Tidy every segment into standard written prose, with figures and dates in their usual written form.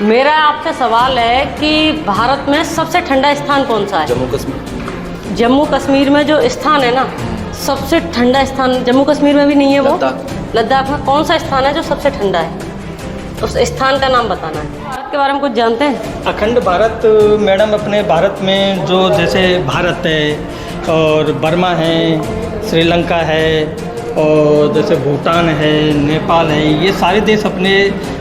मेरा आपसे सवाल है कि भारत में सबसे ठंडा स्थान कौन सा है? जम्मू कश्मीर। जम्मू कश्मीर में जो स्थान है ना, सबसे ठंडा स्थान जम्मू कश्मीर में भी नहीं है वो? लद्दाख में कौन सा स्थान है जो सबसे ठंडा है? उस स्थान का नाम बताना है। भारत के बारे में कुछ जानते हैं? अखंड भारत मैडम, अपने भारत में जो जैसे भारत है और बर्मा है, श्रीलंका है और जैसे भूटान है, नेपाल है, ये सारे देश अपने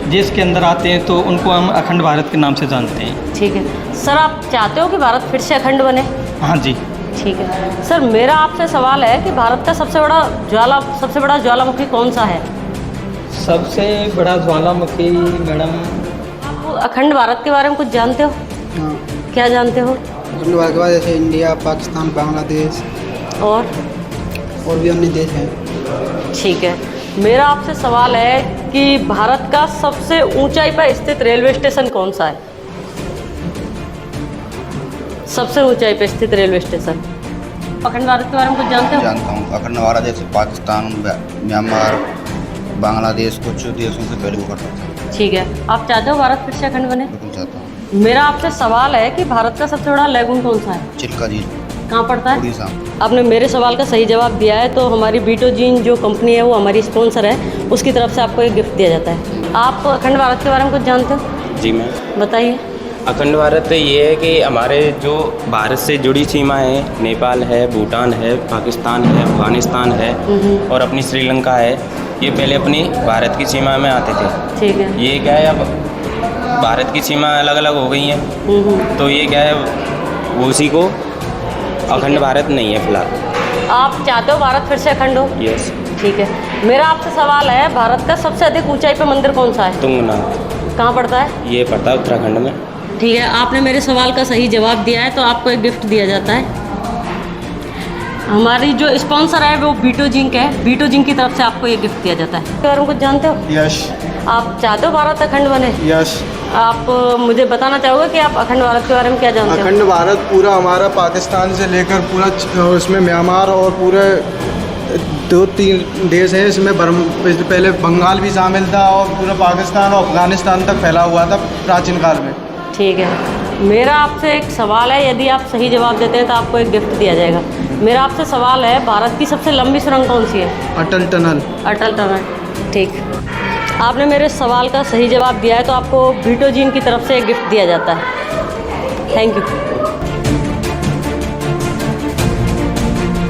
देश के अंदर आते हैं, तो उनको हम अखंड भारत के नाम से जानते हैं। ठीक है सर, आप चाहते हो कि भारत फिर से अखंड बने? हाँ जी। ठीक है सर, मेरा आपसे सवाल है कि भारत का सबसे बड़ा ज्वालामुखी कौन सा है? सबसे बड़ा ज्वालामुखी मैडम, आप अखंड भारत के बारे में कुछ जानते हो? हाँ, क्या जानते हो? अखंड भारत के बाद जैसे इंडिया, पाकिस्तान, बांग्लादेश और भी अन्य देश हैं। ठीक है, मेरा आपसे सवाल है कि भारत का सबसे ऊंचाई पर स्थित रेलवे स्टेशन कौन सा है? सबसे ऊंचाई पर स्थित रेलवे स्टेशन। अखंड भारत के बारे में कुछ जानते हो? जानता हूँ। अखंड भारत जैसे पाकिस्तान, म्यांमार, बांग्लादेश, कुछ देशों से पहले हुआ करता था। ठीक है, आप चाहते हो भारत फिर से अखंड बने? बिल्कुल चाहता हूँ। मेरा आपसे सवाल है कि भारत का सबसे बड़ा लेगून कौन सा है? चिल्का झील, कहाँ पड़ता है? उड़ीसा। आपने मेरे सवाल का सही जवाब दिया है, तो हमारी बीटोजीन जो कंपनी है वो हमारी स्पॉन्सर है, उसकी तरफ से आपको एक गिफ्ट दिया जाता है। आप अखंड भारत के बारे में कुछ जानते हो? जी मैम, बताइए। अखंड भारत ये है कि हमारे जो भारत से जुड़ी सीमाएँ हैं, नेपाल है, भूटान है, पाकिस्तान है, अफगानिस्तान है और अपनी श्रीलंका है, ये पहले अपनी भारत की सीमा में आते थे। ठीक है। ये क्या है, अब भारत की सीमा अलग अलग हो गई हैं, तो ये क्या है, वो उसी को अखंड भारत नहीं है फिलहाल। आप चाहते हो भारत फिर से अखंड हो? यस। ठीक है, मेरा आपसे सवाल है, भारत का सबसे अधिक ऊंचाई पर मंदिर कौन सा है? तुंगनाथ। कहाँ पड़ता है? ये पड़ता है उत्तराखंड में। ठीक है, आपने मेरे सवाल का सही जवाब दिया है, तो आपको एक गिफ्ट दिया जाता है। हमारी जो स्पॉन्सर है वो बीटोजिंक है, बीटोजिंक की तरफ से आपको ये गिफ्ट दिया जाता है। इसके बारे में कुछ जानते हो? यश। आप चाहते हो भारत अखंड बने? यश। आप मुझे बताना चाहोगे कि आप अखंड भारत के बारे में क्या जानते हो? अखंड भारत पूरा हमारा पाकिस्तान से लेकर पूरा उसमें म्यांमार और पूरे 2-3 देश हैं, इसमें पहले बंगाल भी शामिल था और पूरा पाकिस्तान और अफगानिस्तान तक फैला हुआ था प्राचीन काल में। ठीक है, मेरा आपसे एक सवाल है, यदि आप सही जवाब देते हैं तो आपको एक गिफ्ट दिया जाएगा। मेरा आपसे सवाल है, भारत की सबसे लंबी सुरंग कौन सी है? अटल टनल। अटल टनल। ठीक, आपने मेरे सवाल का सही जवाब दिया है, तो आपको बीटोजीन की तरफ से एक गिफ्ट दिया जाता है। Thank you.